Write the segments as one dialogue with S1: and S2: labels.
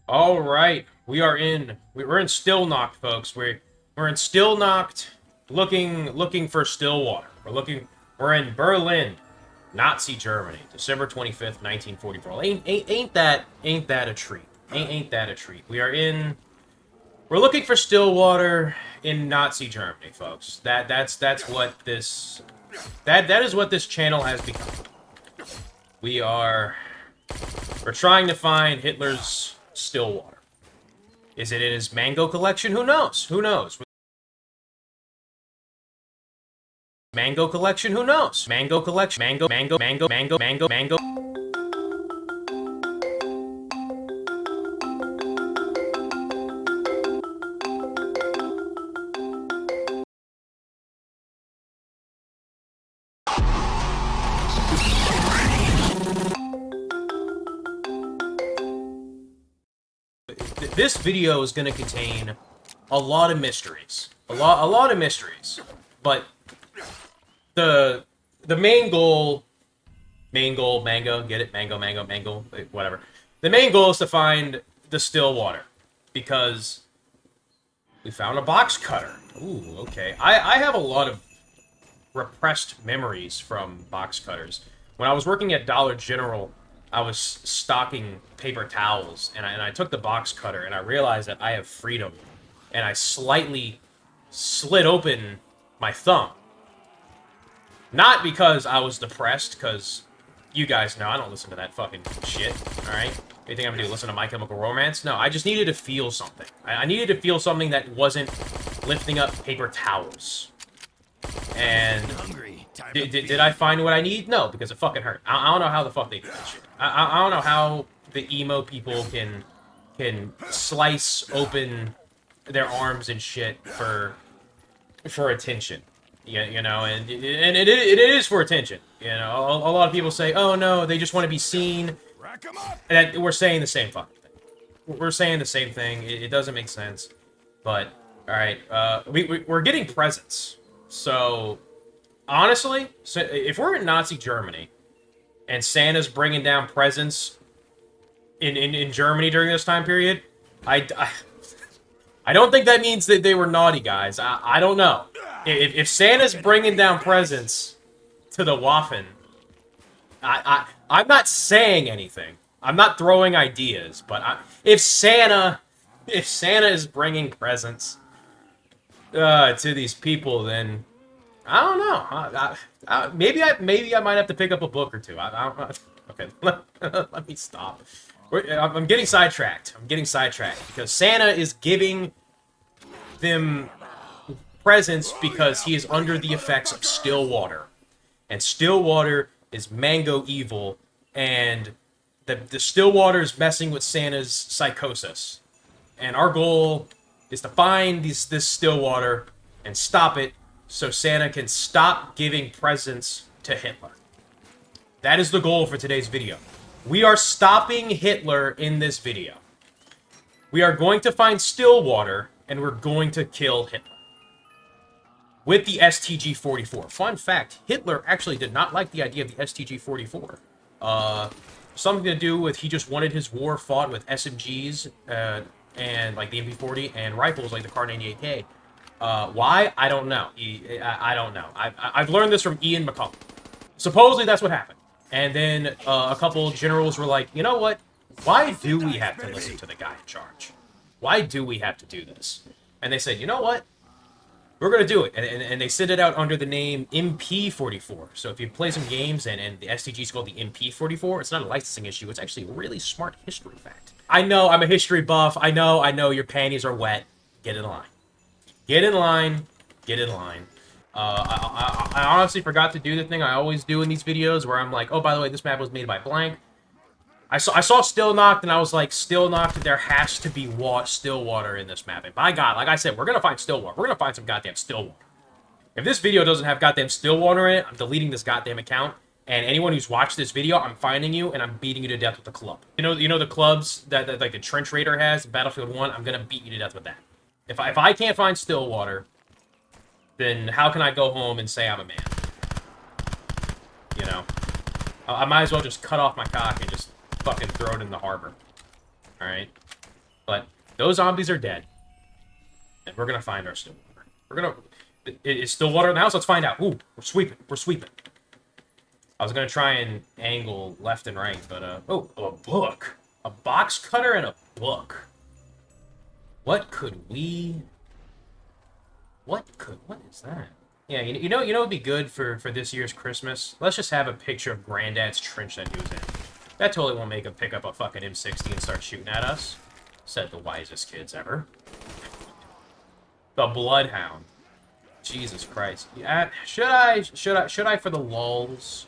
S1: All right, we're in Stillnacht, folks. We're in Stillnacht, looking for Stillwater. We're in Berlin, Nazi Germany, December 25th, 1944. Ain't that a treat? Ain't that a treat? We're looking for Stillwater in Nazi Germany, folks. That's what that is what this channel has become. We are we're trying to find Hitler's Stillwater. Is it in his mango collection? Who knows? Who knows? Mango collection? Who knows? Mango collection? Mango. This video is going to contain a lot of mysteries. A lot of mysteries. But the main goal, mango, get it? Mango, whatever. The main goal is to find the Stillwater, because we found a box cutter. Ooh, okay. I have a lot of repressed memories from box cutters. When I was working at Dollar General, I was stocking paper towels, and I took the box cutter, and I realized that I have freedom, and I slightly slit open my thumb. Not because I was depressed, because you guys know I don't listen to that fucking shit, alright? You think I'm gonna do? Listen to My Chemical Romance? No, I just needed to feel something. I needed to feel something that wasn't lifting up paper towels. And did I find what I need? No, because it fucking hurt. I don't know how the fuck they do that shit. I don't know how the emo people can slice open their arms and shit for attention. Yeah, you know, and it is for attention. You know, a lot of people say, "Oh no, they just want to be seen." That we're saying the same fucking thing. We're saying the same thing. It doesn't make sense. But all right, we're getting presents. So honestly, if we're in Nazi Germany and Santa's bringing down presents in Germany during this time period, I don't think that means that they were naughty, guys. I don't know. If Santa's bringing down presents to the Waffen, I'm not saying anything. I'm not throwing ideas, but if Santa is bringing presents to these people, then I don't know. Maybe I might have to pick up a book or two. I don't know. Okay, let me stop. I'm getting sidetracked. Because Santa is giving them presents because he is under the effects of Stillwater. And Stillwater is mango evil, and the Stillwater is messing with Santa's psychosis. And our goal is to find this Stillwater and stop it so Santa can stop giving presents to Hitler. That is the goal for today's video. We are stopping Hitler in this video. We are going to find Stillwater, and we're going to kill Hitler with the STG-44. Fun fact, Hitler actually did not like the idea of the STG-44. Something to do with he just wanted his war fought with SMGs and like the MP40 and rifles like the Kar 98K. Why? I don't know. I don't know. I've learned this from Ian McCullough. Supposedly that's what happened. And then a couple generals were like, you know what? Why do we have to listen to the guy in charge? Why do we have to do this? And they said, you know what? We're going to do it. And they sent it out under the name MP44. So if you play some games and the STG is called the MP44, it's not a licensing issue. It's actually a really smart history fact. I know, I'm a history buff. I know your panties are wet. Get in line. Get in line. Get in line. I honestly forgot to do the thing I always do in these videos where I'm like, oh, by the way, this map was made by blank. I saw Stillnacht, and I was like, Stillnacht, there has to be Stillwater in this map. And by God, like I said, we're going to find Stillwater. We're going to find some goddamn Stillwater. If this video doesn't have goddamn Stillwater in it, I'm deleting this goddamn account. And anyone who's watched this video, I'm finding you, and I'm beating you to death with the club. You know the clubs that like the Trench Raider has, Battlefield 1? I'm going to beat you to death with that. If I can't find Stillwater, then how can I go home and say I'm a man? You know? I might as well just cut off my cock and just fucking throw it in the harbor. Alright? But those zombies are dead. And we're gonna find our Stillwater. We're gonna... Is Stillwater in the house? Let's find out. Ooh, we're sweeping. We're sweeping. I was gonna try and angle left and right, but, oh, a book. A box cutter and a book. What could we... What is that? Yeah, you know it'd be good for this year's Christmas? Let's just have a picture of Granddad's trench that he was in. That totally won't make him pick up a fucking M60 and start shooting at us. Said the wisest kids ever. The Bloodhound. Jesus Christ. Yeah, should I for the lulz?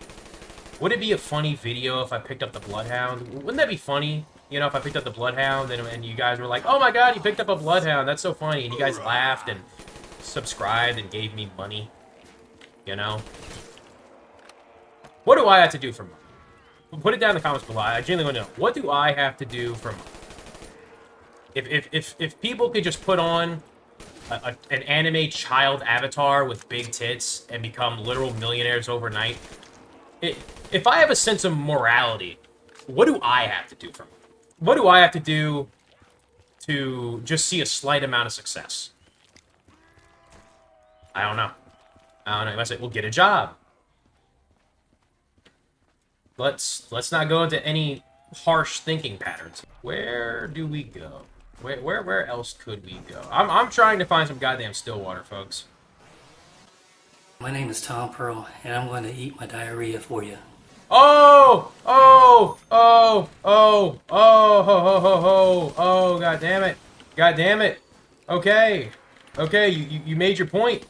S1: Would it be a funny video if I picked up the Bloodhound? Wouldn't that be funny? You know, if I picked up the Bloodhound and you guys were like, oh my god, you picked up a Bloodhound, that's so funny. And you guys laughed and subscribed and gave me money. You know? What do I have to do for money? Put it down in the comments below. I genuinely want to know. What do I have to do for money? If people could just put on an anime child avatar with big tits and become literal millionaires overnight, if I have a sense of morality, what do I have to do for money? What do I have to do to just see a slight amount of success? I don't know. I don't know. I say, well, get a job. Let's not go into any harsh thinking patterns. Where do we go? Where else could we go? I'm trying to find some goddamn Stillwater, folks.
S2: My name is Tom Pearl, and I'm going to eat my diarrhea for you.
S1: Oh! Oh! Oh! Oh! Oh! Ho! Ho! Ho! Ho! Oh! God damn it! God damn it! Okay. Okay. You made your point.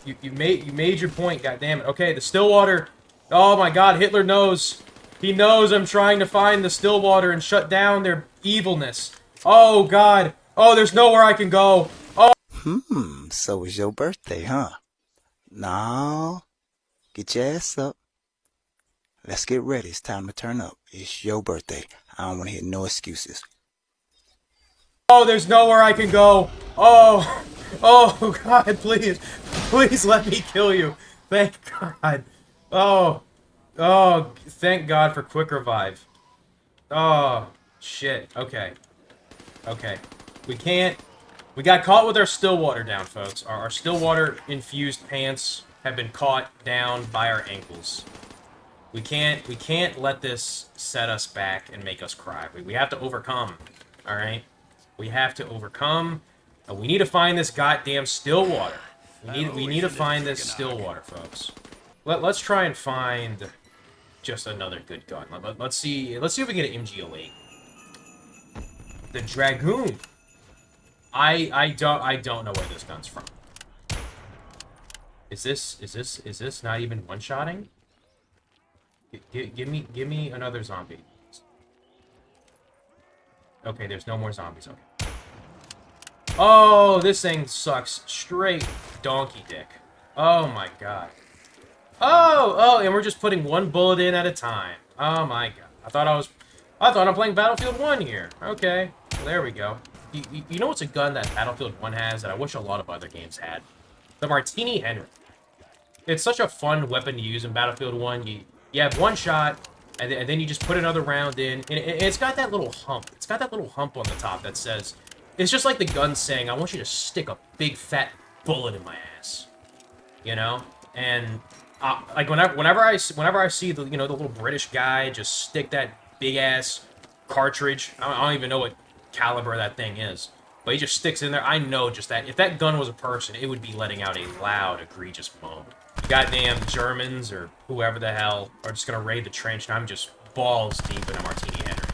S1: You made your point. God damn it. Okay. The Stillwater. Oh my God! Hitler knows. He knows I'm trying to find the Stillwater and shut down their evilness. Oh God! Oh, there's nowhere I can go. Oh.
S3: So it's your birthday, huh? No. Get your ass up. Let's get ready. It's time to turn up. It's your birthday. I don't want to hear no excuses.
S1: Oh, there's nowhere I can go. Oh. Oh, God, please. Please let me kill you. Thank God. Oh. Oh, thank God for quick revive. Oh, shit. Okay. Okay. We can't... We got caught with our Stillwater down, folks. Our Stillwater-infused pants have been caught down by our ankles. We can't let this set us back and make us cry. We have to overcome, alright? We have to overcome, and we need to find this goddamn Stillwater. We need to find this Stillwater, folks. Let's try and find just another good gun. Let's see if we can get an MG08. The Dragoon. I don't know where this gun's from. Is this not even one-shotting? Give me another zombie. Okay, there's no more zombies. Okay. Oh, this thing sucks straight donkey dick. Oh my God. Oh, and we're just putting one bullet in at a time. Oh my God. I thought I'm playing Battlefield 1 here. Okay, well, there we go. You know what's a gun that Battlefield 1 has that I wish a lot of other games had? The Martini Henry. It's such a fun weapon to use in Battlefield 1. You have one shot, and then you just put another round in, and it's got that little hump. It's got that little hump on the top that says, it's just like the gun saying, I want you to stick a big fat bullet in my ass. You know? And, like, whenever I see the, you know, the little British guy just stick that big-ass cartridge, I don't even know what caliber that thing is, but he just sticks in there, I know just that. If that gun was a person, it would be letting out a loud, egregious moan. Goddamn Germans or whoever the hell are just gonna raid the trench, and I'm just balls deep in a Martini Henry.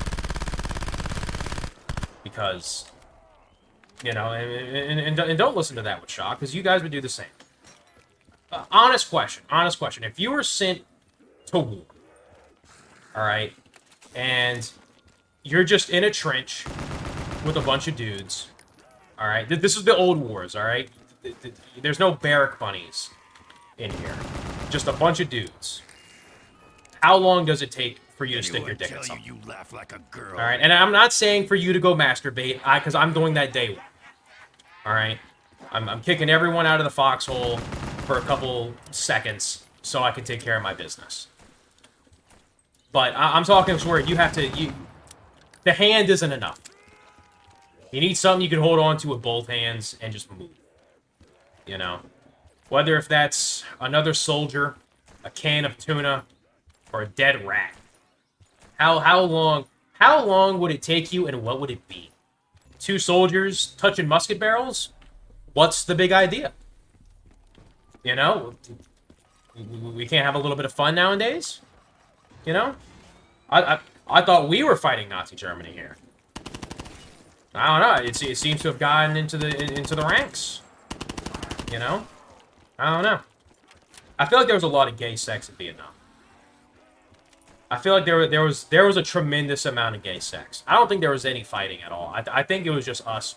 S1: Because, you know, and don't listen to that with shock, because you guys would do the same. Honest question. If you were sent to war, alright, and you're just in a trench with a bunch of dudes, alright? This is the old wars, alright? There's no barrack bunnies in here. Just a bunch of dudes. How long does it take for you to stick your dick in something?
S4: You laugh like a girl.
S1: Alright, and I'm not saying for you to go masturbate, because I'm doing that day one. Alright? I'm kicking everyone out of the foxhole for a couple seconds so I can take care of my business. But I'm talking to where you have to... the hand isn't enough. You need something you can hold on to with both hands and just move. You know? Whether if that's another soldier, a can of tuna, or a dead rat. How long would it take you and what would it be? 2 soldiers touching musket barrels? What's the big idea? You know? We can't have a little bit of fun nowadays? You know? I thought we were fighting Nazi Germany here. I don't know. It seems to have gotten into the ranks. You know? I don't know. I feel like there was a lot of gay sex in Vietnam. I feel like there was a tremendous amount of gay sex. I don't think there was any fighting at all. I think it was just us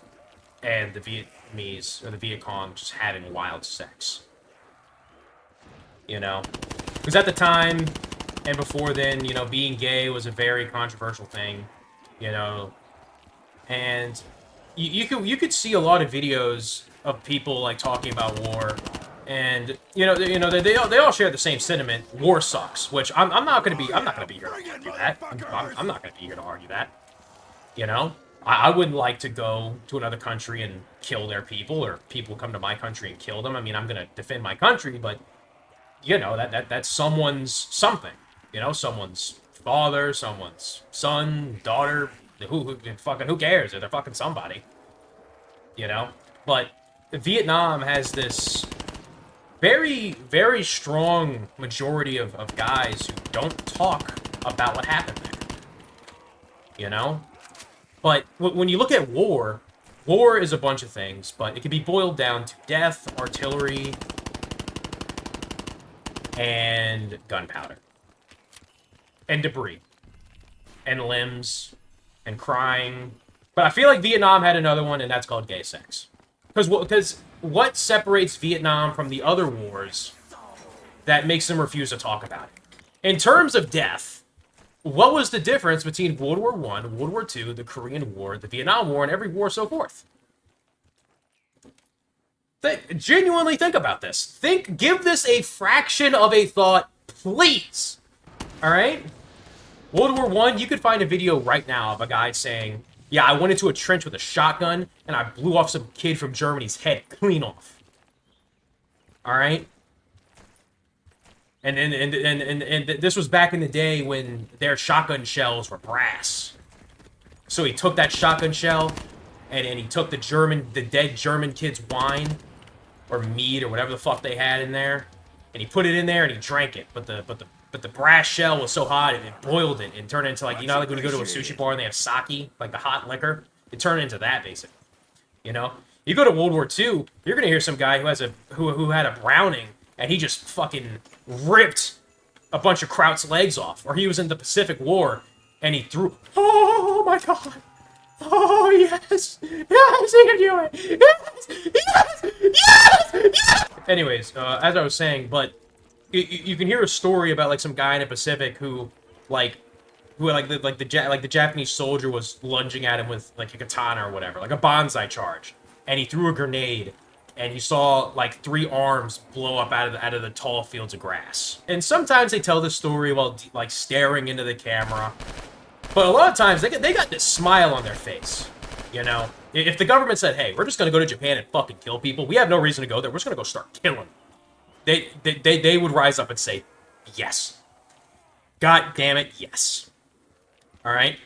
S1: and the Vietnamese or the Viet Cong just having wild sex. You know? Because at the time and before then, you know, being gay was a very controversial thing. You know? And you could see a lot of videos of people like talking about war, and they all share the same sentiment. War sucks, which I'm not gonna be here to argue that. I'm not gonna be here to argue that. You know, I wouldn't like to go to another country and kill their people, or people come to my country and kill them. I mean, I'm gonna defend my country, but you know that's someone's something. You know, someone's father, someone's son, daughter. Who cares? They're fucking somebody. You know? But Vietnam has this very, very strong majority of guys who don't talk about what happened there. You know? But when you look at war, war is a bunch of things, but it can be boiled down to death, artillery, and gunpowder. And debris. And limbs. And crying. But I feel like Vietnam had another one, and that's called gay sex. Because what separates Vietnam from the other wars that makes them refuse to talk about it? In terms of death, what was the difference between World War I, World War II, the Korean War, the Vietnam War, and every war so forth? Genuinely think about this. Give this a fraction of a thought, please. Alright? World War I, you could find a video right now of a guy saying, yeah, I went into a trench with a shotgun, and I blew off some kid from Germany's head clean off. Alright? And this was back in the day when their shotgun shells were brass. So he took that shotgun shell, and he took the dead German kid's wine, or mead, or whatever the fuck they had in there, and he put it in there, and he drank it, but the brass shell was so hot, it boiled it and turned it into, like, you know, like when you go to a sushi bar and they have sake, like the hot liquor? It turned into that, basically. You know? You go to World War II, you're gonna hear some guy who had a Browning, and he just fucking ripped a bunch of Kraut's legs off. Or he was in the Pacific War, and he threw... Oh, my God! Oh, yes! Yes, he can do it! Yes! Yes! Yes! Yes! Anyways, as I was saying, but... You can hear a story about like some guy in the Pacific who the Japanese soldier was lunging at him with like a katana or whatever, like a bonsai charge, and he threw a grenade, and he saw like 3 arms blow up out of the tall fields of grass. And sometimes they tell this story while like staring into the camera, but a lot of times they got this smile on their face. You know, if the government said, "Hey, we're just gonna go to Japan and fucking kill people. We have no reason to go there. We're just gonna go start killing them." They would rise up and say, yes. God damn it, yes. Alright?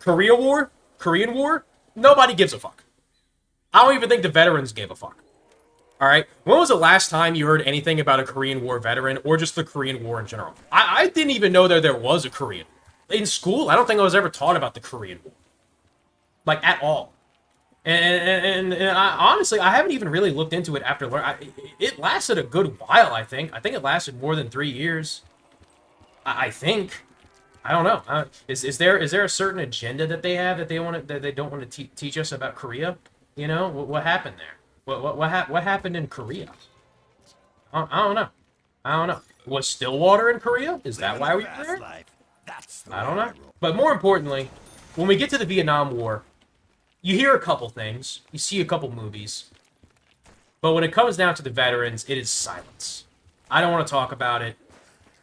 S1: Korean War, nobody gives a fuck. I don't even think the veterans gave a fuck. Alright? When was the last time you heard anything about a Korean War veteran, or just the Korean War in general? I didn't even know that there was a Korean War. In school, I don't think I was ever taught about the Korean War. Like, at all. And honestly, I haven't even really looked into it after learning. It lasted a good while, I think. I think it lasted more than 3 years. I think. I don't know. Is there a certain agenda that they have that they don't want to teach us about Korea? You know, what happened there? What happened in Korea? I don't know. I don't know. Was Stillwater in Korea? Is that why we were there? I don't know. But more importantly, when we get to the Vietnam War, you hear a couple things, you see a couple movies, but when it comes down to the veterans, it is silence. I don't want to talk about it.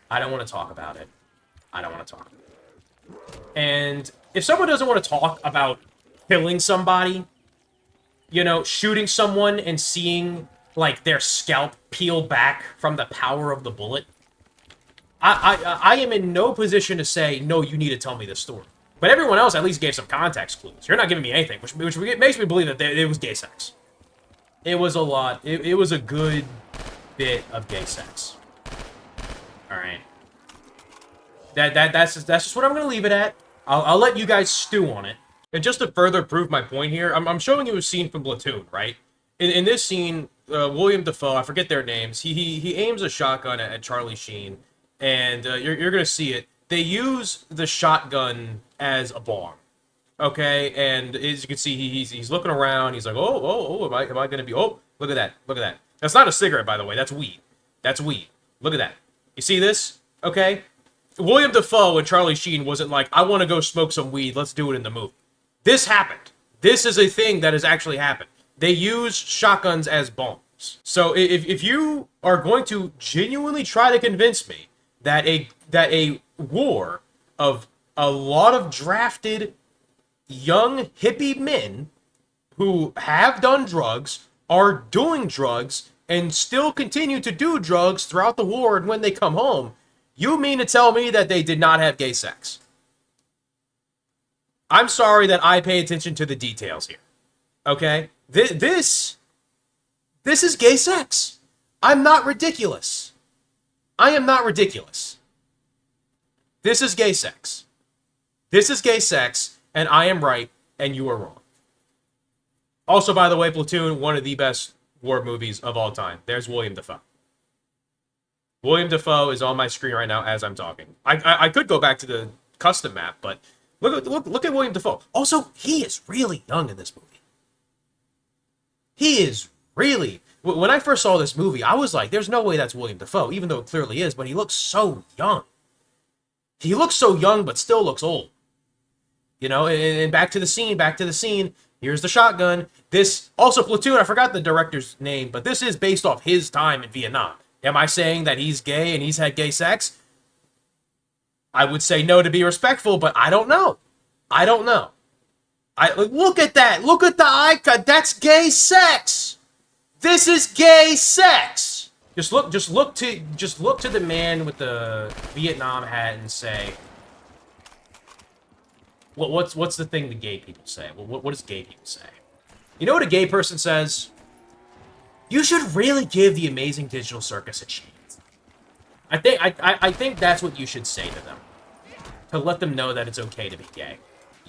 S1: I don't want to talk about it. I don't want to talk about it. And if someone doesn't want to talk about killing somebody, you know, shooting someone and seeing, like, their scalp peel back from the power of the bullet. I am in no position to say, no, you need to tell me this story. But everyone else at least gave some context clues. You're not giving me anything, which makes me believe that it was gay sex. It was a lot. It was a good bit of gay sex. All right. That's just what I'm gonna leave it at. I'll let you guys stew on it. And just to further prove my point here, I'm showing you a scene from Platoon, right? In this scene, William Dafoe, I forget their names, he aims a shotgun at Charlie Sheen, and you're gonna see it. They use the shotgun as a bomb, okay? And as you can see, he's looking around. He's like, oh, am I gonna be? Oh, look at that. That's not a cigarette, by the way. That's weed. That's weed. Look at that. You see this? Okay. William Dafoe and Charlie Sheen wasn't like, I want to go smoke some weed. Let's do it in the movie. This happened. This is a thing that has actually happened. They use shotguns as bombs. So if you are going to genuinely try to convince me that a war of a lot of drafted young hippie men who have done drugs, are doing drugs, and still continue to do drugs throughout the war and when they come home, you mean to tell me that they did not have gay sex? I'm sorry that I pay attention to the details here. Okay? This is gay sex. I'm not ridiculous. I am not ridiculous. This is gay sex. This is gay sex, and I am right, and you are wrong. Also, by the way, Platoon, one of the best war movies of all time. There's William Dafoe. William Dafoe is on my screen right now as I'm talking. I could go back to the custom map, but look at William Dafoe. Also, he is really young in this movie. He is really... When I first saw this movie, I was like, there's no way that's William Dafoe, even though it clearly is, but he looks so young. He looks so young, but still looks old. You know, and back to the scene. Here's the shotgun. This, also Platoon, I forgot the director's name, but this is based off his time in Vietnam. Am I saying that he's gay and he's had gay sex? I would say no to be respectful, but I don't know. Look at that. Look at the icon. That's gay sex. This is gay sex. Just look to the man with the Vietnam hat and say, what's the thing the gay people say? What does gay people say? You know what a gay person says? You should really give the Amazing Digital Circus a chance. I think that's what you should say to them. To let them know that it's okay to be gay.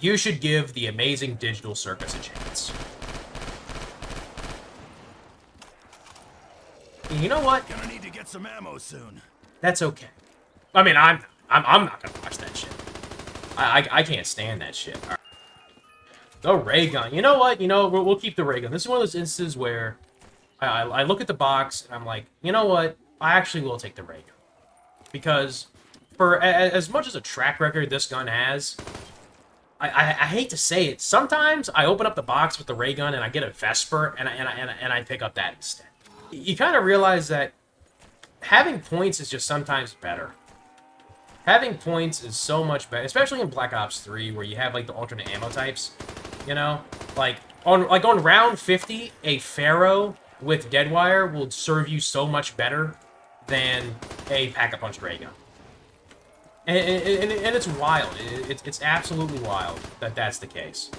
S1: You should give the Amazing Digital Circus a chance. And you know what?
S4: Gonna need to get some ammo soon.
S1: That's okay. I mean, I'm not gonna watch that shit. I can't stand that shit. All right. The ray gun. You know what? We'll keep the ray gun. This is one of those instances where I look at the box and I'm like, you know what? I actually will take the ray gun. Because for as much as a track record this gun has, I hate to say it, sometimes I open up the box with the ray gun and I get a Vesper and I pick up that instead. You kind of realize that having points is just sometimes better. Having points is so much better, especially in Black Ops 3 where you have like the alternate ammo types. You know, like on round 50, a Pharaoh with Deadwire will serve you so much better than a Pack-a-Punch ray gun. And it's wild. It's absolutely wild that that's the case.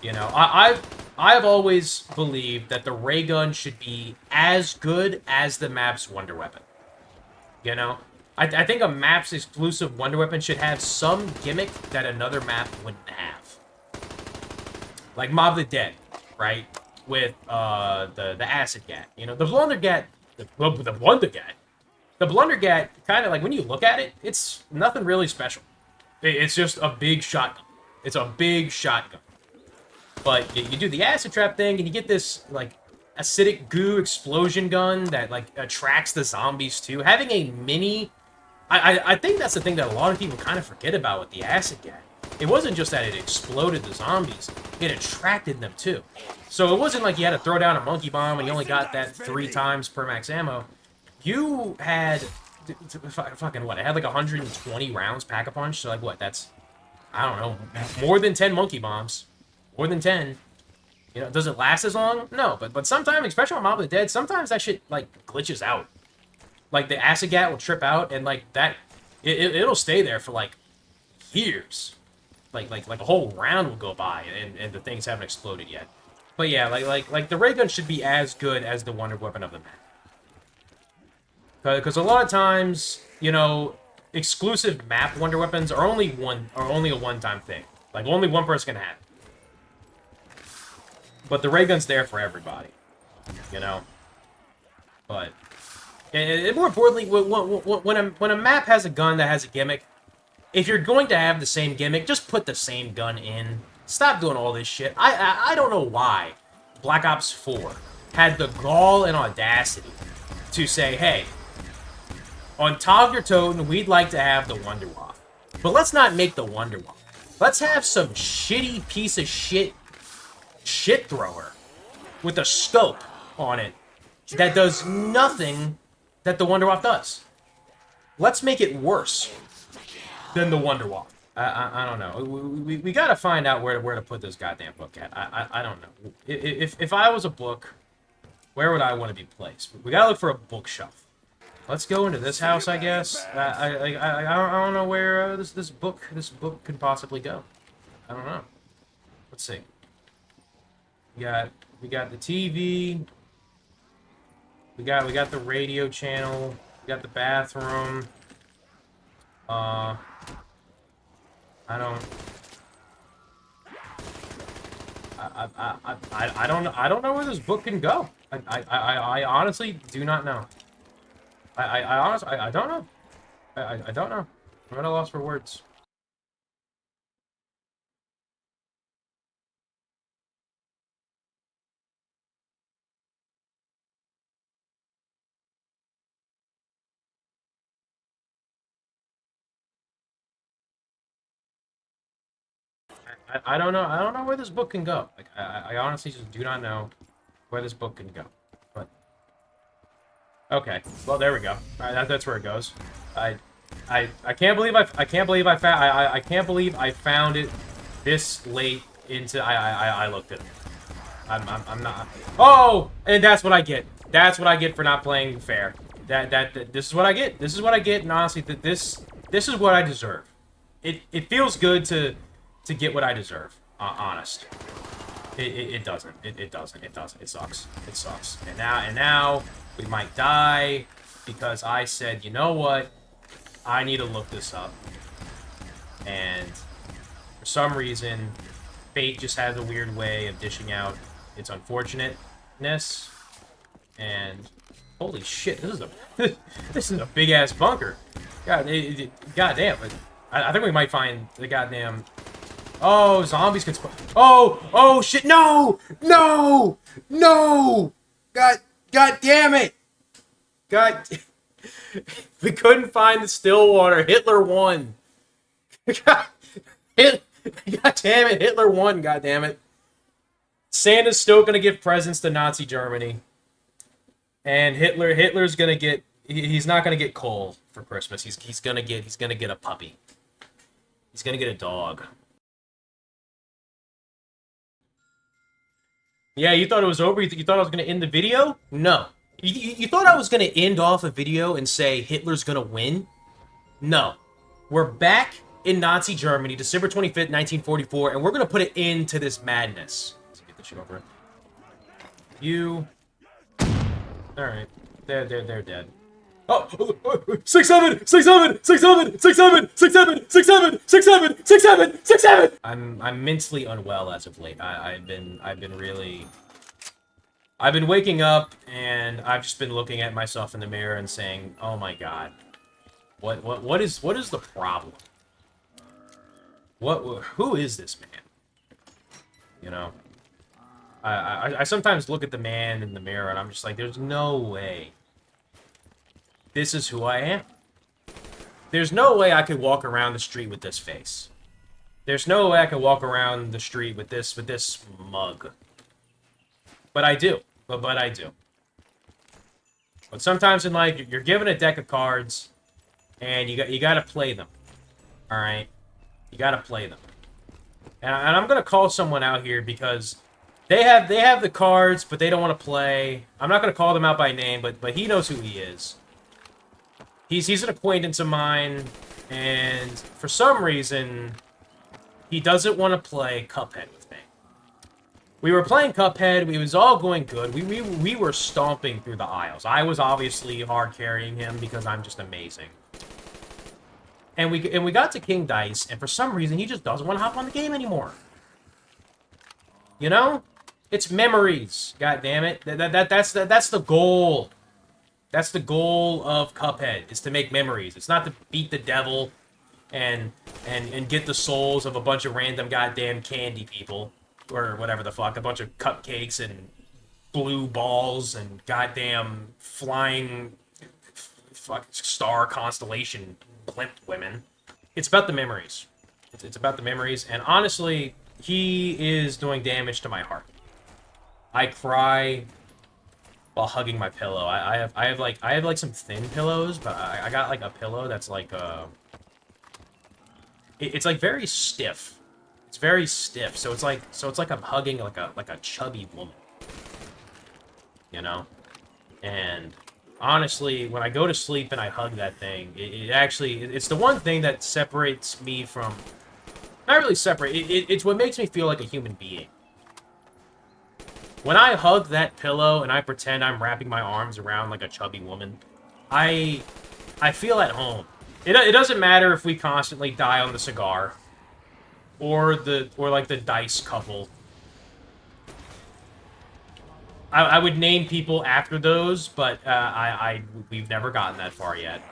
S1: You know, I've always believed that the ray gun should be as good as the map's wonder weapon. You know, I think a map's exclusive wonder weapon should have some gimmick that another map wouldn't have. Like Mob of the Dead, right? With the acid gat. You know, the blunder gat, the blunder gat, kind of like when you look at it, it's nothing really special. It's just a big shotgun. It's a big shotgun. But you do the acid trap thing, and you get this like acidic goo explosion gun that like attracts the zombies too. Having a mini, I think that's the thing that a lot of people kind of forget about with the acid gat. It wasn't just that it exploded the zombies; it attracted them too. So it wasn't like you had to throw down a monkey bomb and you only got that 3 times per max ammo. You had fucking what? It had like 120 rounds Pack-a-Punch. So like what? That's, I don't know, more than 10 monkey bombs. more than 10. You know, does it last as long? No, but sometimes, especially on Mob of the Dead, sometimes that shit, like, glitches out. Like, the acid gat will trip out, and, like, that... It'll stay there for, like, years. Like a whole round will go by, and the things haven't exploded yet. But yeah, like the ray gun should be as good as the wonder weapon of the map. Because a lot of times, you know, exclusive map wonder weapons are only a one-time thing. Like, only one person can have it. But the ray gun's there for everybody, you know. But and more importantly, when a map has a gun that has a gimmick, if you're going to have the same gimmick, just put the same gun in. Stop doing all this shit. I don't know why Black Ops 4 had the gall and audacity to say, hey, on Toten, we'd like to have the Wonder Waff. But let's not make the Wonder Waff. Let's have some shitty piece of shit thrower with a scope on it that does nothing that the Wonder Waff does. Let's make it worse than the Wonder Waff. I don't know. We gotta find out where to put this goddamn book at. I don't know. If I was a book, where would I want to be placed? We gotta look for a bookshelf. Let's go into this house, I guess. I don't know where this book could possibly go. I don't know. Let's see. We got the TV. We got the radio channel. We got the bathroom. I don't know where this book can go. I honestly do not know. I honestly don't know. I don't know. I'm at a loss for words. I don't know. I don't know where this book can go. Like, I honestly just do not know where this book can go. But okay, well there we go. All right, that's where it goes. I can't believe I can't believe I found it this late into. I looked at it. I'm not. Oh, and that's what I get. That's what I get for not playing fair. This is what I get. This is what I get. And honestly, this is what I deserve. It feels good to get what I deserve. Honest. It doesn't. It doesn't. It doesn't. It sucks. It sucks. And now we might die because I said, you know what? I need to look this up. And for some reason, fate just has a weird way of dishing out its unfortunateness. And holy shit, this is a big ass bunker. Goddamn. I think we might find the goddamn. Oh, zombies can spawn. Oh, shit, no! No! No! God damn it! We couldn't find the Stillwater. Hitler won. God damn it, Hitler won, god damn it. Santa's still gonna give presents to Nazi Germany. And Hitler's gonna get, he's not gonna get coal for Christmas. He's gonna get a puppy. He's gonna get a dog. Yeah, you thought it was over? You thought I was going to end the video? No. You thought I was going to end off a video and say Hitler's going to win? No. We're back in Nazi Germany, December 25th, 1944, and we're going to put an end to this madness. Let's get this shit over it. You... Alright. They're dead. Oh! 6-7! 6-7! 6-7! 6-7! 6-7! 6-7! 6-7! 6-7! 6-7! I'm mentally unwell as of late. I've been waking up and I've just been looking at myself in the mirror and saying, "Oh my god, what is the problem? Who is this man?" You know, I sometimes look at the man in the mirror and I'm just like, "There's no way. This is who I am. There's no way I could walk around the street with this face. There's no way I could walk around the street with this mug. But I do. But I do. But sometimes in life, you're given a deck of cards, and you got to play them. All right, you got to play them. And I'm gonna call someone out here because they have the cards, but they don't want to play. I'm not gonna call them out by name, but he knows who he is. He's an acquaintance of mine, and for some reason, he doesn't want to play Cuphead with me. We were playing Cuphead. It was all going good. We were stomping through the aisles. I was obviously hard carrying him because I'm just amazing. And we got to King Dice, and for some reason, he just doesn't want to hop on the game anymore. You know? It's memories. God damn it. That's the goal. That's the goal of Cuphead, is to make memories. It's not to beat the devil and get the souls of a bunch of random goddamn candy people. Or whatever the fuck. A bunch of cupcakes and blue balls and goddamn flying fuck star constellation blimp women. It's about the memories. It's about the memories, and honestly, he is doing damage to my heart. I cry while hugging my pillow. I have like some thin pillows, but I got like a pillow that's like it's like very stiff. It's very stiff, so it's like I'm hugging like a chubby woman. You know? And honestly, when I go to sleep and I hug that thing, it's the one thing that separates me from... Not really separate, it's what makes me feel like a human being. When I hug that pillow and I pretend I'm wrapping my arms around like a chubby woman, I feel at home. It doesn't matter if we constantly die on the cigar, or like the dice couple. I would name people after those, but we've never gotten that far yet.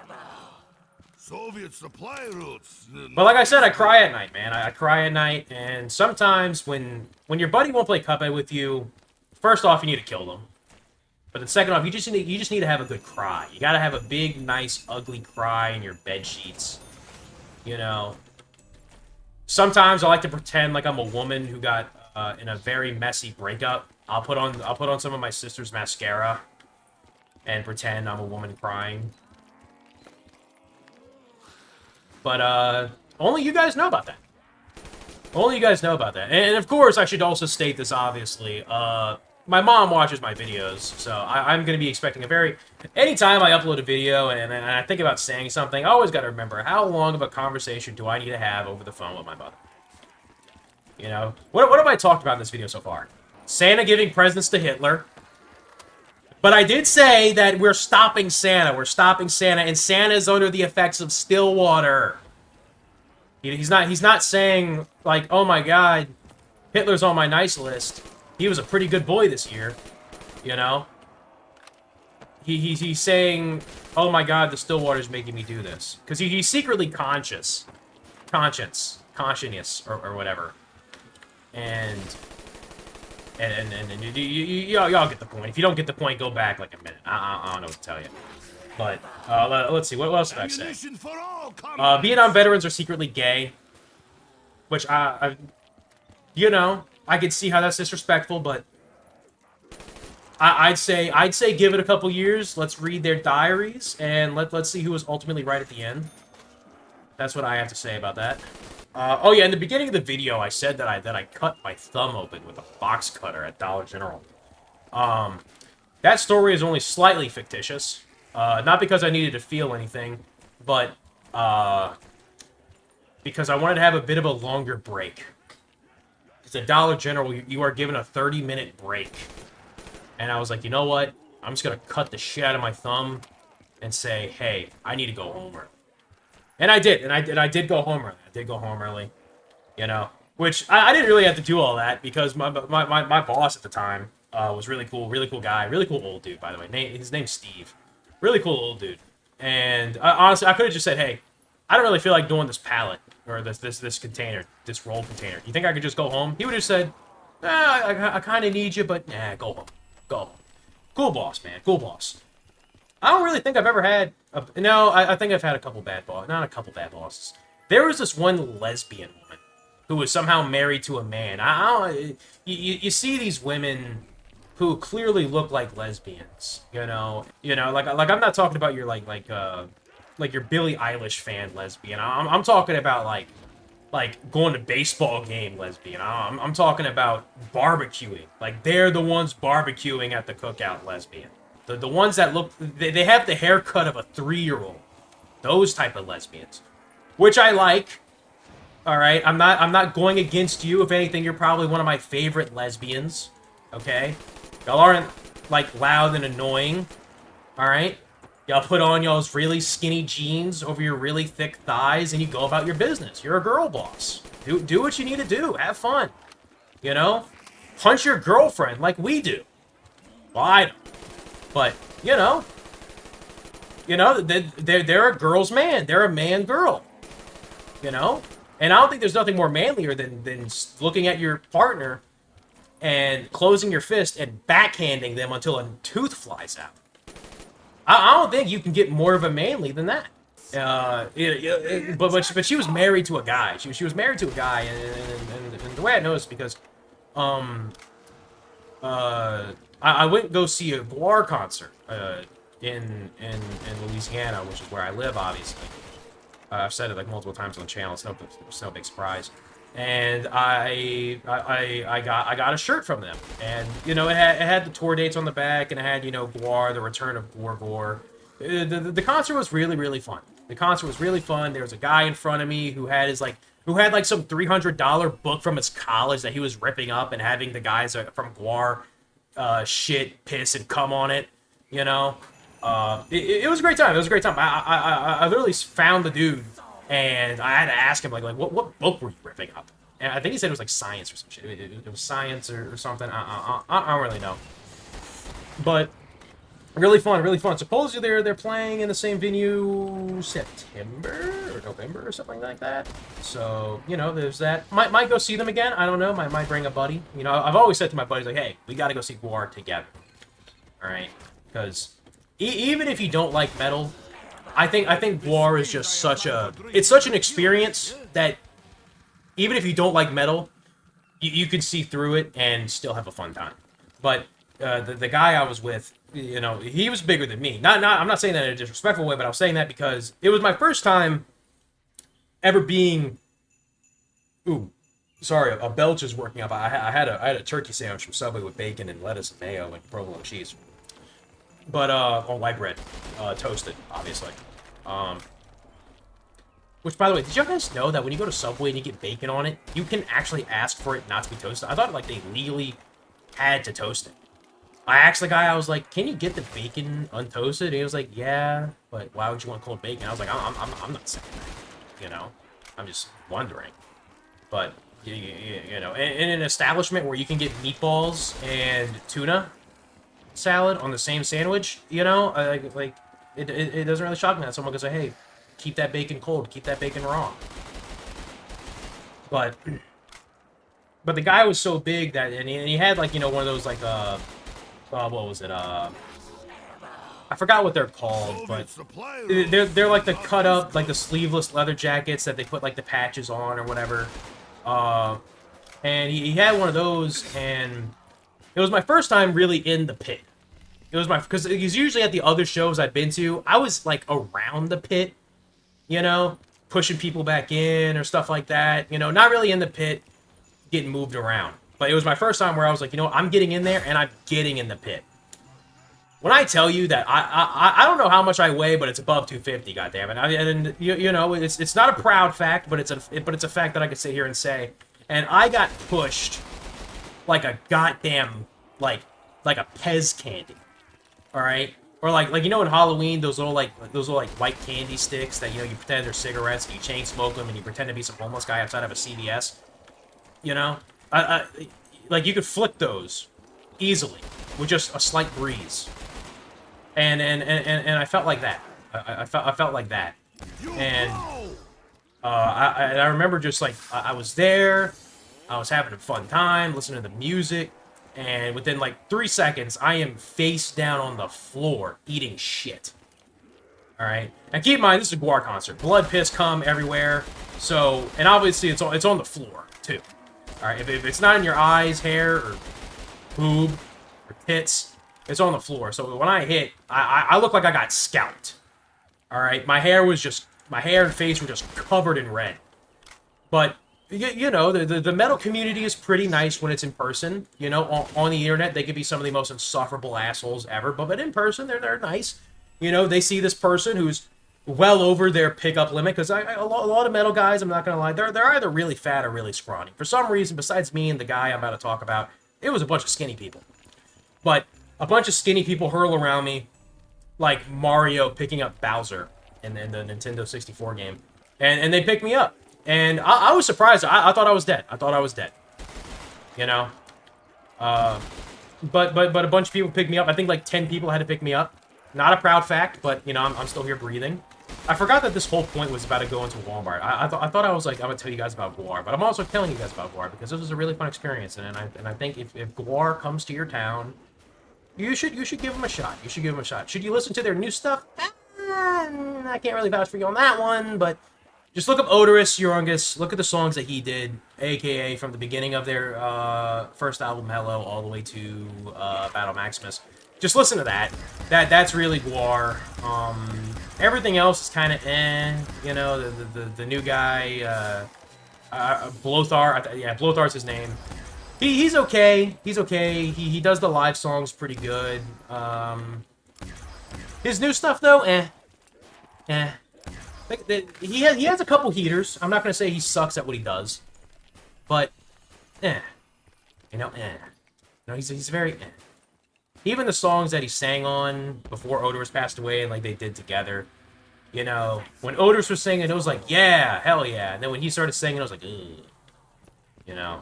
S4: Soviet supply routes.
S1: But like I said, I cry at night, man. I cry at night, and sometimes when your buddy won't play Cuphead with you, first off, you need to kill them. But then second off, you just need to have a good cry. You gotta have a big, nice, ugly cry in your bed sheets. You know. Sometimes I like to pretend like I'm a woman who got in a very messy breakup. I'll put on some of my sister's mascara and pretend I'm a woman crying. But only you guys know about that. Only you guys know about that. And of course, I should also state this obviously. My mom watches my videos, so I'm going to be expecting a very... Anytime I upload a video and I think about saying something, I always got to remember, how long of a conversation do I need to have over the phone with my mother? You know? What have I talked about in this video so far? Santa giving presents to Hitler. But I did say that we're stopping Santa. We're stopping Santa, and Santa's under the effects of still water. He's not saying, like, oh my god, Hitler's on my nice list. He was a pretty good boy this year, you know? He's saying, oh my god, the still water's making me do this. Because he's secretly conscious, or whatever. And y'all get the point. If you don't get the point, go back like a minute. I don't know what to tell you. But, let's see, what else did I say? Vietnam veterans are secretly gay. Which, you know, I could see how that's disrespectful, but I'd say give it a couple years. Let's read their diaries, and let's see who was ultimately right at the end. That's what I have to say about that. Oh yeah, in the beginning of the video, I said that I cut my thumb open with a box cutter at Dollar General. That story is only slightly fictitious. Not because I needed to feel anything, but because I wanted to have a bit of a longer break. It's a Dollar General, you are given a 30-minute break. And I was like, you know what? I'm just going to cut the shit out of my thumb and say, hey, I need to go home early. And I did, and I did go home early. I did go home early, you know. Which, I didn't really have to do all that, because my boss at the time was really cool guy. Really cool old dude, by the way. His name's Steve. Really cool old dude. And honestly, I could have just said, hey, I don't really feel like doing this pallet, or this container, this roll container. You think I could just go home? He would have said, I kind of need you, but nah, go home. Go home. Cool boss, man. Cool boss. I don't really think I've ever had... No, I think I've had a couple bad bosses. Not a couple bad bosses. There was this one lesbian woman who was somehow married to a man. You see these women who clearly look like lesbians, you know, like I'm not talking about your like your Billie Eilish fan lesbian. I'm talking about like like going to baseball game lesbian. I'm talking about barbecuing. Like they're the ones barbecuing at the cookout lesbian. The ones that look, they have the haircut of a 3-year-old. Those type of lesbians, which I like. All right, I'm not going against you. If anything, you're probably one of my favorite lesbians. Okay, y'all aren't like loud and annoying. All right, y'all put on y'all's really skinny jeans over your really thick thighs, and you go about your business. You're a girl boss. Do what you need to do. Have fun. You know, punch your girlfriend like we do. Well, I don't. But they're a girl's man. They're a man girl. You know. And I don't think there's nothing more manlier than looking at your partner and closing your fist and backhanding them until a tooth flies out. I don't think you can get more of a manly than that. But she was married to a guy. She was married to a guy, and the way I know is because I went and go see a Guar concert in Louisiana, which is where I live, obviously. I've said it like multiple times on the channel. It's no big surprise. And I got a shirt from them, and it had the tour dates on the back, and it had Guar, the return of Gore. The concert was really fun. The concert was really fun. There was a guy in front of me who had some $300 book from his college that he was ripping up and having the guys from Guar shit, piss, and cum on it. It was a great time. It was a great time. I literally found the dude, and I had to ask him, like what book were you ripping up? And I think he said it was like science or some shit. It was science or something. I don't really know. But really fun, really fun. Supposedly they're playing in the same venue September or November or something like that. So, there's that. Might go see them again. I don't know. Might bring a buddy. I've always said to my buddies, like, hey, we got to go see Guar together. All right? Because even if you don't like metal, I think Guar is just such an experience that even if you don't like metal, you can see through it and still have a fun time. But the guy I was with, he was bigger than me. I'm not saying that in a disrespectful way, but I was saying that because it was my first time ever being. Ooh, sorry, a belch is working up. I had a turkey sandwich from Subway with bacon and lettuce and mayo and provolone cheese. But on white bread, toasted, obviously. Which, by the way, did you guys know that when you go to Subway and you get bacon on it, you can actually ask for it not to be toasted? I thought like they legally had to toast it. I asked the guy, I was like, "Can you get the bacon untoasted?" And he was like, "Yeah, but why would you want cold bacon?" I was like, "I'm not saying that, I'm just wondering." But in an establishment where you can get meatballs and tuna salad on the same sandwich, it doesn't really shock me that someone goes, "Hey, keep that bacon cold, keep that bacon raw." But the guy was so big that, and he had like one of those like what was it? I forgot what they're called, but they're like the cut up, like the sleeveless leather jackets that they put like the patches on or whatever. And he had one of those, and it was my first time really in the pit. Because usually at the other shows I've been to, I was like around the pit, pushing people back in or stuff like that. Not really in the pit, getting moved around. But it was my first time where I was like, I'm getting in there and I'm getting in the pit. When I tell you that I don't know how much I weigh, but it's above 250, goddammit. It's not a proud fact, but it's a fact that I could sit here and say. And I got pushed like a goddamn like a Pez candy. All right, or like in Halloween, those little white candy sticks that you pretend they're cigarettes and you chain smoke them and you pretend to be some homeless guy outside of a CVS. Like you could flick those easily with just a slight breeze, and I felt like that. I felt like that, and I remember just like I was there, I was having a fun time listening to the music. And within like 3 seconds, I am face down on the floor eating shit. All right, and keep in mind this is a Guar concert. Blood, piss, cum everywhere. So, and obviously it's on the floor too. All right, if it's not in your eyes, hair, or boob, or tits, it's on the floor. So when I hit, I look like I got scalped. All right, my hair and face were just covered in red. But you know, the metal community is pretty nice when it's in person. You know, on the internet they could be some of the most insufferable assholes ever, but in person they're nice. You know, they see this person who's well over their pickup limit, because a lot of metal guys, I'm not gonna lie, they're either really fat or really scrawny. For some reason, besides me and the guy I'm about to talk about, it was a bunch of skinny people. But a bunch of skinny people hurl around me like Mario picking up Bowser in the Nintendo 64 game, and they picked me up, and I was surprised. I thought I was dead. I thought I was dead. You know, but a bunch of people picked me up. I think like 10 people had to pick me up. Not a proud fact, but you know, I'm still here breathing. I forgot that this whole point was about to go into Walmart. I thought I was like, I'm gonna tell you guys about Guar, but I'm also telling you guys about Guar because this was a really fun experience, and I think if Guar comes to your town, you should give them a shot. You should give them a shot. Should you listen to their new stuff? I can't really vouch for you on that one, but just look up Odorous Urungus. Look at the songs that he did, aka from the beginning of their first album, Hello, all the way to Battle Maximus. Just listen to that. That's really Guar. Everything else is kind of you know, the new guy, Blothar. Yeah, Blothar's his name. He's okay. He's okay. He does the live songs pretty good. His new stuff though, he has a couple heaters. I'm not gonna say he sucks at what he does, but you know, No, he's very. Even the songs that he sang on before Odorous passed away, like they did together, you know, when Odorous was singing, it was like, yeah, hell yeah. And then when he started singing, I was like, ugh. You know.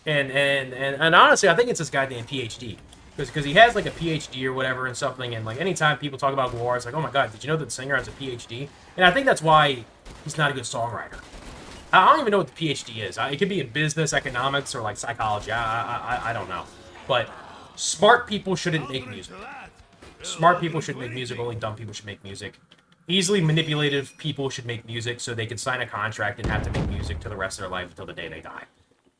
S1: And honestly, I think it's this goddamn PhD. Because he has like a PhD or whatever and something, and like anytime people talk about Guar, it's like, oh my god, did you know that the singer has a PhD? And I think that's why he's not a good songwriter. I don't even know what the PhD is. It could be in business, economics, or like psychology. I don't know. But smart people shouldn't make music. Smart people should make music, only dumb people should make music. Easily manipulative people should make music so they can sign a contract and have to make music to the rest of their life until the day they die.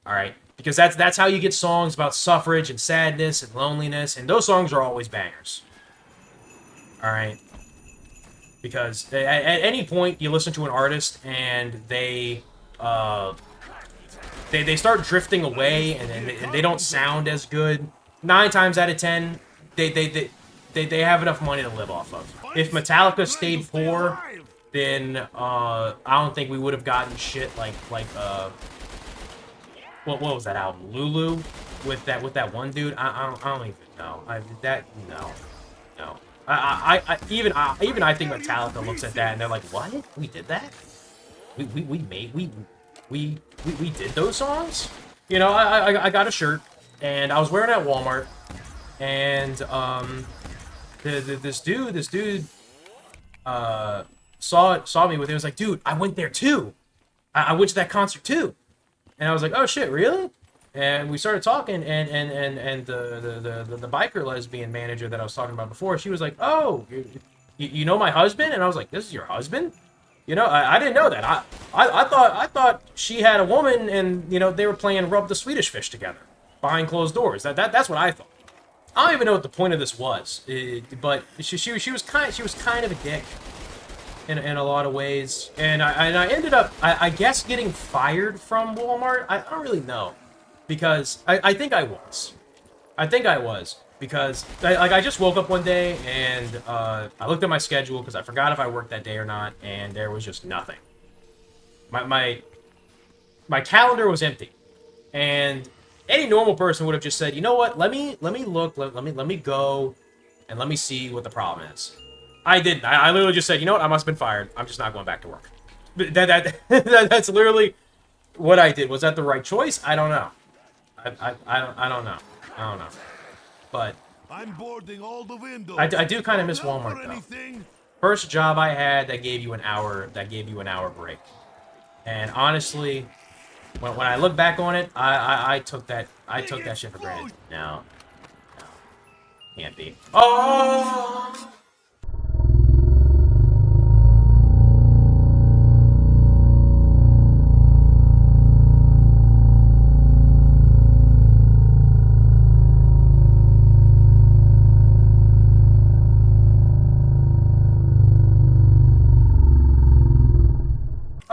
S1: Alright? Because that's how you get songs about suffrage and sadness and loneliness, and those songs are always bangers. Alright? Because at any point you listen to an artist and they start drifting away and they don't sound as good, 9 times out of 10, they have enough money to live off of. If Metallica stayed poor, then I don't think we would have gotten shit like what was that album, Lulu, with that one dude. I don't even know. No. Even I think Metallica looks at that and they're like, what? We did that? We did those songs? You know, I got a shirt and I was wearing it at Walmart, and this dude saw me with it. He was like, dude, I went there too. I went to that concert too. And I was like, oh shit, really? And we started talking, and the biker lesbian manager that I was talking about before, she was like, oh, you know my husband? And I was like, this is your husband? You know, I didn't know that. I thought she had a woman, and you know they were playing Rub the Swedish Fish together behind closed doors. That's what I thought. I don't even know what the point of this was, but she was kind of a dick in a lot of ways, and I ended up I guess getting fired from Walmart. I don't really know, because I think I was. Because I just woke up one day and I looked at my schedule because I forgot if I worked that day or not, and there was just nothing. My calendar was empty, and any normal person would have just said, you know what, let me look, let me go, and let me see what the problem is. I didn't. I literally just said, you know what, I must have been fired. I'm just not going back to work. That's literally what I did. Was that the right choice? I don't know. I don't know. But
S4: I'm boarding all the windows.
S1: I do kind of miss Walmart though. First job I had that gave you an hour break. And honestly, when I look back on it, I took that shit for granted. No. Can't be. Oh!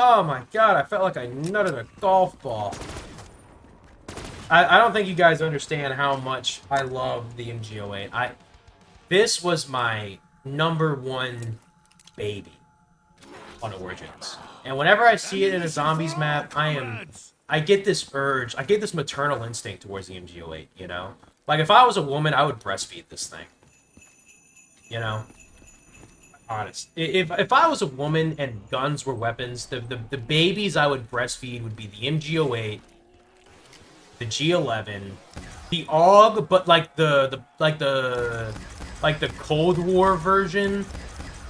S1: Oh my god, I felt like I nutted a golf ball. I don't think you guys understand how much I love the MG08. This was my #1 baby on Origins. And whenever I see it in a zombies map, I get this urge, I get this maternal instinct towards the MG08, you know? Like, if I was a woman, I would breastfeed this thing. You know? Honest. If I was a woman and guns were weapons, the babies I would breastfeed would be the MG08, the G11, the AUG, but like the Cold War version.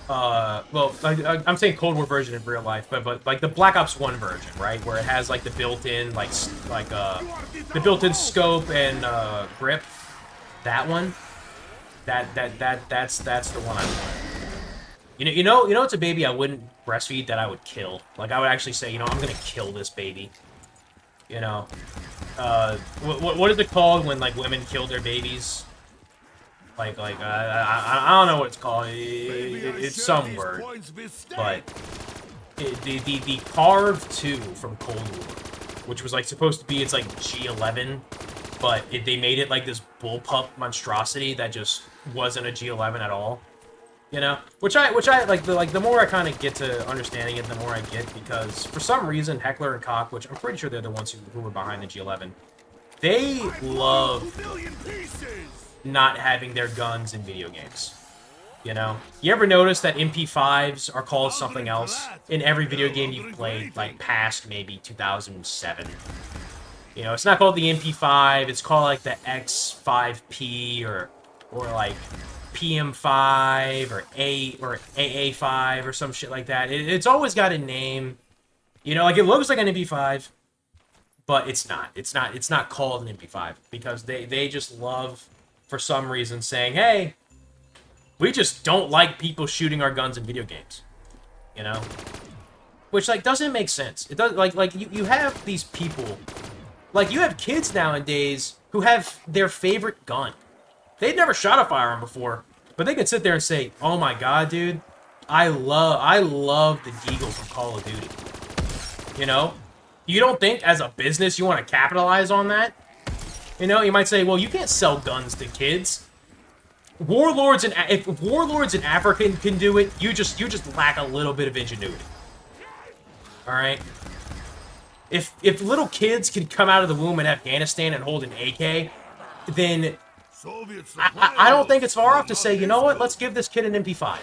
S1: Well, I'm saying Cold War version in real life, but like the Black Ops 1 version, right, where it has like the built-in the built-in scope and grip. That one. That's the one I want. You know, it's a baby I wouldn't breastfeed that I would kill. Like, I would actually say, you know, I'm gonna kill this baby. You know, what is it called when like women kill their babies? I don't know what it's called. It's some word, but the Carve 2 from Cold War, which was like supposed to be it's like G11, but they made it like this bullpup monstrosity that just wasn't a G11 at all. You know, which I like the more I kind of get to understanding it, the more I get, because for some reason Heckler and Koch, which I'm pretty sure they're the ones who were behind the G11, they love not having their guns in video games. You know, you ever notice that MP5s are called something else in every video game you've played, like past maybe 2007? You know, it's not called the MP5, it's called like the X5P or like PM5 or AA5 or some shit like that. It's always got a name. You know, like it looks like an MP5, but it's not. It's not called an MP5 because they just love, for some reason, saying, hey, we just don't like people shooting our guns in video games. You know? Which, like, doesn't make sense. It does, like you have these people, like, you have kids nowadays who have their favorite gun. They've never shot a firearm before, but they can sit there and say, oh my god, dude, I love the Deagle from Call of Duty. You know? You don't think, as a business, you want to capitalize on that? You know, you might say, well, you can't sell guns to kids. If Warlords in Africa can do it, you just lack a little bit of ingenuity. Alright? If little kids can come out of the womb in Afghanistan and hold an AK, then I don't think it's far off to say, you know what, let's give this kid an MP5.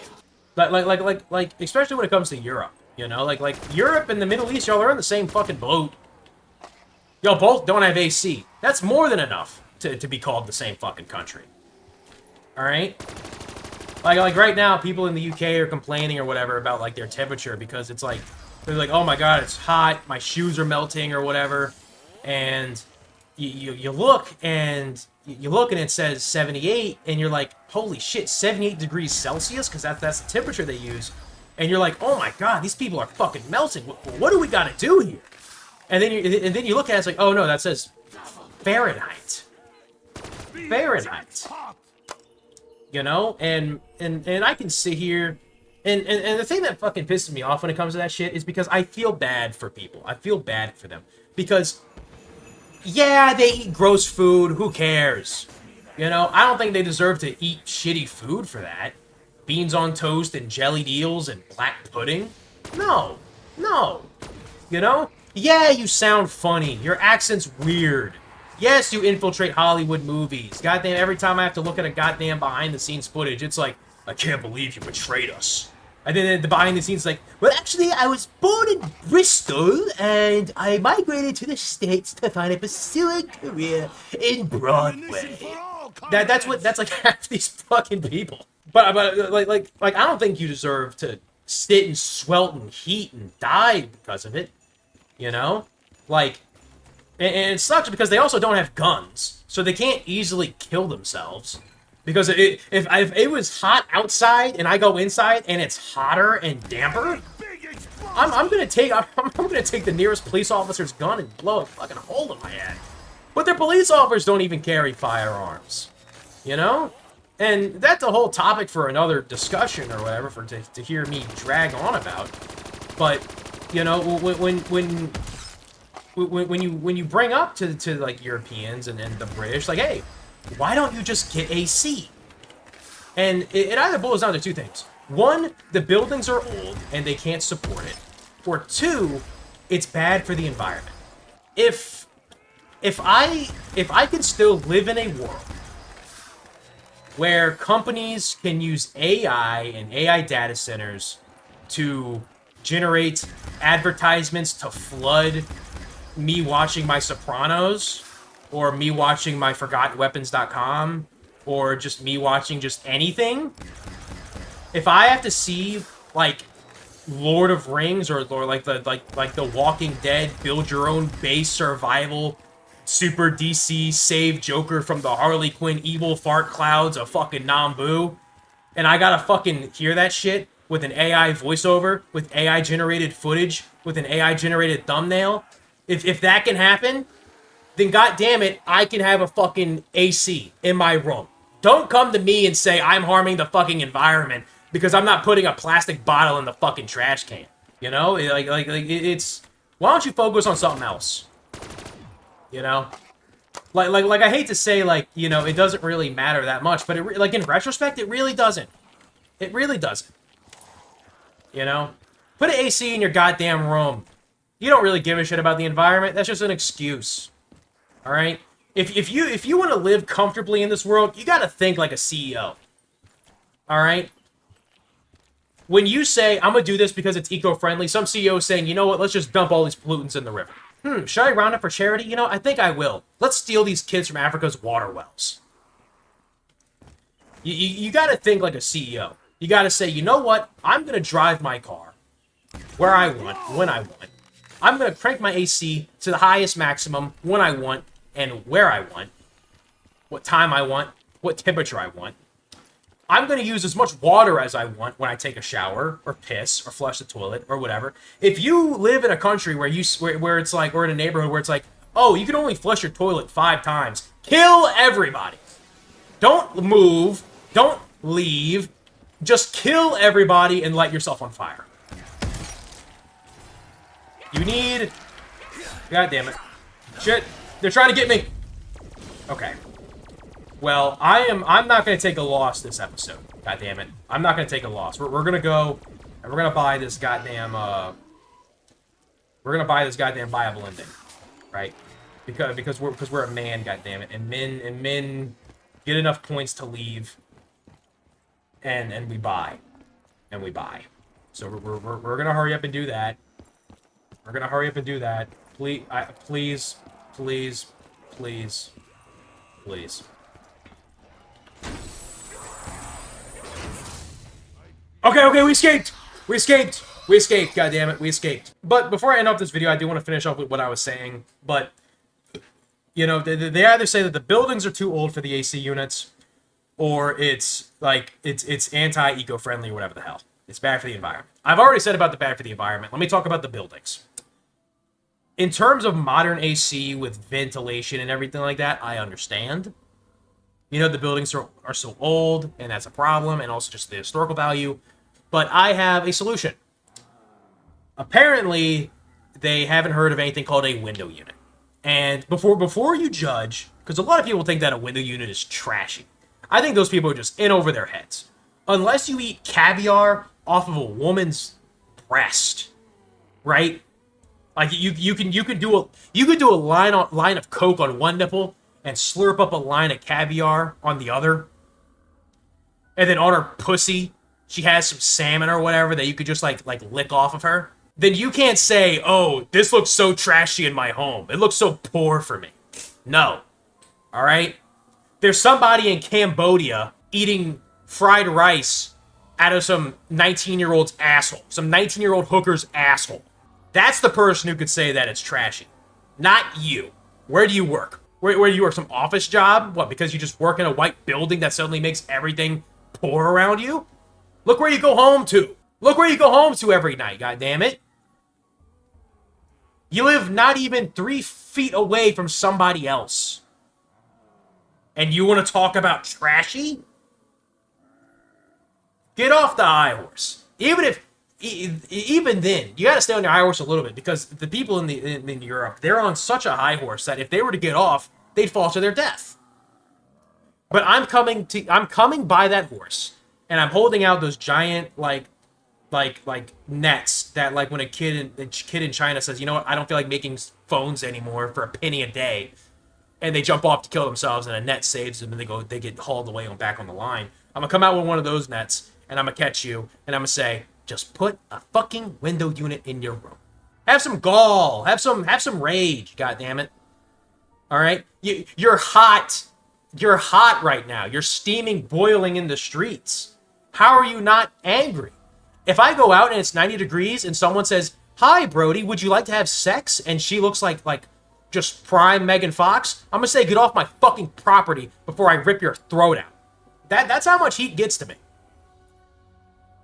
S1: Like, especially when it comes to Europe, you know? Like Europe and the Middle East, y'all are in the same fucking boat. Y'all both don't have AC. That's more than enough to be called the same fucking country. Alright? Like right now, people in the UK are complaining or whatever about, like, their temperature because it's like, they're like, oh my god, it's hot, my shoes are melting or whatever, and you look and it says 78, and you're like, holy shit, 78 degrees Celsius? Because that's the temperature they use. And you're like, oh my god, these people are fucking melting. What do we gotta do here? And then you look at it, it's like, oh no, that says Fahrenheit. Fahrenheit. You know? And I can sit here, and the thing that fucking pisses me off when it comes to that shit is because I feel bad for people. I feel bad for them. Because, yeah, they eat gross food, who cares? You know, I don't think they deserve to eat shitty food for that. Beans on toast and jellied eels and black pudding? No. No. You know? Yeah, you sound funny. Your accent's weird. Yes, you infiltrate Hollywood movies. Goddamn, every time I have to look at a goddamn behind-the-scenes footage, it's like, I can't believe you betrayed us. And then the behind-the-scenes like, well, actually, I was born in Bristol, and I migrated to the States to find a pursuing career in Broadway. That's like half these fucking people. But like I don't think you deserve to sit and swelt in heat and die because of it. You know? Like, and it sucks because they also don't have guns, so they can't easily kill themselves. Because if it was hot outside and I go inside and it's hotter and damper, I'm gonna take the nearest police officer's gun and blow a fucking hole in my head. But their police officers don't even carry firearms, you know? And that's a whole topic for another discussion or whatever to hear me drag on about. But You know, when you bring up to like Europeans and the British, like, hey, why don't you just get AC? And it either boils down to two things. One, the buildings are old and they can't support it. Or two, it's bad for the environment. If I could still live in a world where companies can use AI and AI data centers to generate advertisements to flood me watching my Sopranos, or me watching my ForgottenWeapons.com, or just me watching just anything, if I have to see like Lord of Rings or like the Walking Dead, build your own base survival, super DC save Joker from the Harley Quinn evil fart clouds of fucking Nambu, and I gotta fucking hear that shit with an AI voiceover, with AI generated footage, with an AI generated thumbnail, if that can happen, then goddamn it, I can have a fucking AC in my room. Don't come to me and say I'm harming the fucking environment because I'm not putting a plastic bottle in the fucking trash can. You know, it's. Why don't you focus on something else? You know, like I hate to say, like, you know, it doesn't really matter that much, but it, like, in retrospect, it really doesn't. It really doesn't. You know, put an AC in your goddamn room. You don't really give a shit about the environment. That's just an excuse. All right. If you want to live comfortably in this world, you got to think like a CEO. All right. When you say I'm gonna do this because it's eco-friendly, some CEO is saying, you know what? Let's just dump all these pollutants in the river. Should I round up for charity? You know, I think I will. Let's steal these kids from Africa's water wells. You got to think like a CEO. You got to say, you know what? I'm gonna drive my car where I want, when I want. I'm gonna crank my AC to the highest maximum when I want and where I want, what time I want, what temperature I want. I'm going to use as much water as I want when I take a shower or piss or flush the toilet or whatever. If you live in a country where where it's like, or in a neighborhood where it's like, oh, you can only flush your toilet 5 times, kill everybody. Don't move. Don't leave. Just kill everybody and light yourself on fire. You need... God damn it. Shit. They're trying to get me. Okay. Well, I'm not going to take a loss this episode. God damn it. I'm not going to take a loss. We're going to go and we're going to buy this goddamn we're going to buy this goddamn viable ending. Right? Because we're a man, god damn it. And men get enough points to leave, and we buy. And we buy. So we're going to hurry up and do that. We're going to hurry up and do that. Please, please, please, please. Okay, we escaped! We escaped! We escaped, goddammit, we escaped. But before I end off this video, I do want to finish off with what I was saying. But, you know, they either say that the buildings are too old for the AC units, or it's, like, it's anti-eco-friendly or whatever the hell. It's bad for the environment. I've already said about the bad for the environment. Let me talk about the buildings. In terms of modern AC with ventilation and everything like that, I understand. You know, the buildings are so old, and that's a problem, and also just the historical value. But I have a solution. Apparently, they haven't heard of anything called a window unit. And before you judge, because a lot of people think that a window unit is trashy. I think those people are just in over their heads. Unless you eat caviar off of a woman's breast, right? Like you could do a line of Coke on one nipple and slurp up a line of caviar on the other. And then on her pussy, she has some salmon or whatever that you could just like lick off of her. Then you can't say, oh, this looks so trashy in my home. It looks so poor for me. No. All right? There's somebody in Cambodia eating fried rice out of some 19-year-old's asshole. Some 19-year-old hooker's asshole. That's the person who could say that it's trashy. Not you. Where do you work? Where do you work? Some office job? What, because you just work in a white building that suddenly makes everything poor around you? Look where you go home to. Look where you go home to every night, goddammit. You live not even 3 feet away from somebody else. And you want to talk about trashy? Get off the high horse. Even if even then, you got to stay on your high horse a little bit because the people in Europe, they're on such a high horse that if they were to get off, they'd fall to their death. But I'm coming by that horse, and I'm holding out those giant like nets that like when a kid in China says, you know what, I don't feel like making phones anymore for a penny a day, and they jump off to kill themselves, and a net saves them, and they get hauled away and back on the line. I'm gonna come out with one of those nets, and I'm gonna catch you, and I'm gonna say, just put a fucking window unit in your room. Have some gall, have some rage. God damn it! All right, you're hot. You're hot right now. You're steaming, boiling in the streets. How are you not angry? If I go out and it's 90 degrees and someone says, "Hi, Brody, would you like to have sex?" and she looks like just prime Megan Fox, I'm gonna say, "Get off my fucking property before I rip your throat out." That's how much heat gets to me.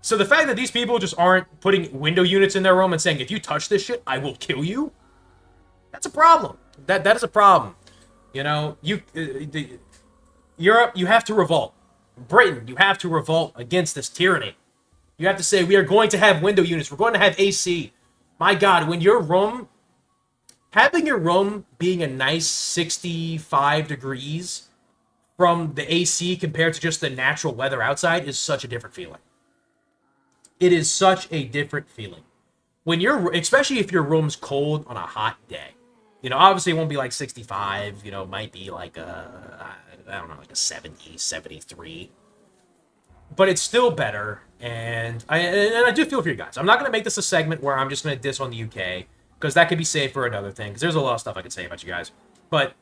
S1: So the fact that these people just aren't putting window units in their room and saying, "If you touch this shit, I will kill you," that's a problem. That is a problem. You know, Europe, you have to revolt. Britain, you have to revolt against this tyranny. You have to say, we are going to have window units. We're going to have AC. My God, when your room, having your room being a nice 65 degrees from the AC compared to just the natural weather outside is such a different feeling. It is such a different feeling. When especially if your room's cold on a hot day. You know, obviously it won't be like 65, you know, it might be like I don't know, like a 70, 73. But it's still better, and I do feel for you guys. I'm not going to make this a segment where I'm just going to diss on the UK, because that could be saved for another thing, because there's a lot of stuff I could say about you guys. But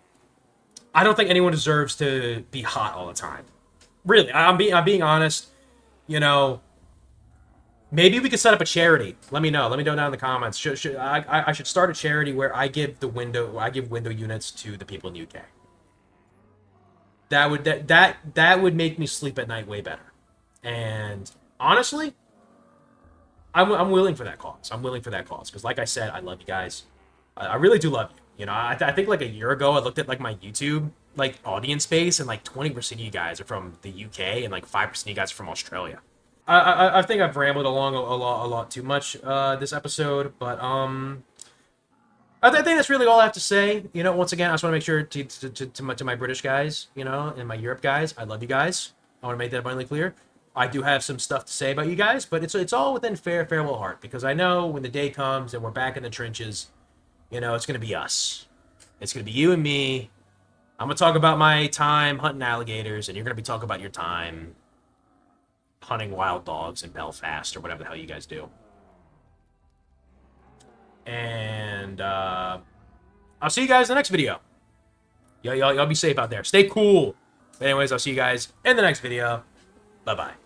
S1: I don't think anyone deserves to be hot all the time. Really, I'm being honest. You know, maybe we could set up a charity. Let me know. Let me know down in the comments. I should start a charity where I give window units to the people in the UK. That would make me sleep at night way better. And honestly, I'm willing for that cause. I'm willing for that cause because, like I said, I love you guys. I really do love you. You know, I think like a year ago, I looked at like my YouTube like audience base, and like 20% of you guys are from the UK, and like 5% of you guys are from Australia. I think I've rambled along a lot too much this episode, but I think that's really all I have to say. You know, once again, I just want to make sure to my British guys, you know, and my Europe guys, I love you guys. I want to make that abundantly clear. I do have some stuff to say about you guys, but it's all within fair little heart, because I know when the day comes and we're back in the trenches, you know, it's going to be us. It's going to be you and me. I'm going to talk about my time hunting alligators, and you're going to be talking about your time hunting wild dogs in Belfast or whatever the hell you guys do. And I'll see you guys in the next video. Y'all be safe out there. Stay cool. But anyways, I'll see you guys in the next video. Bye-bye.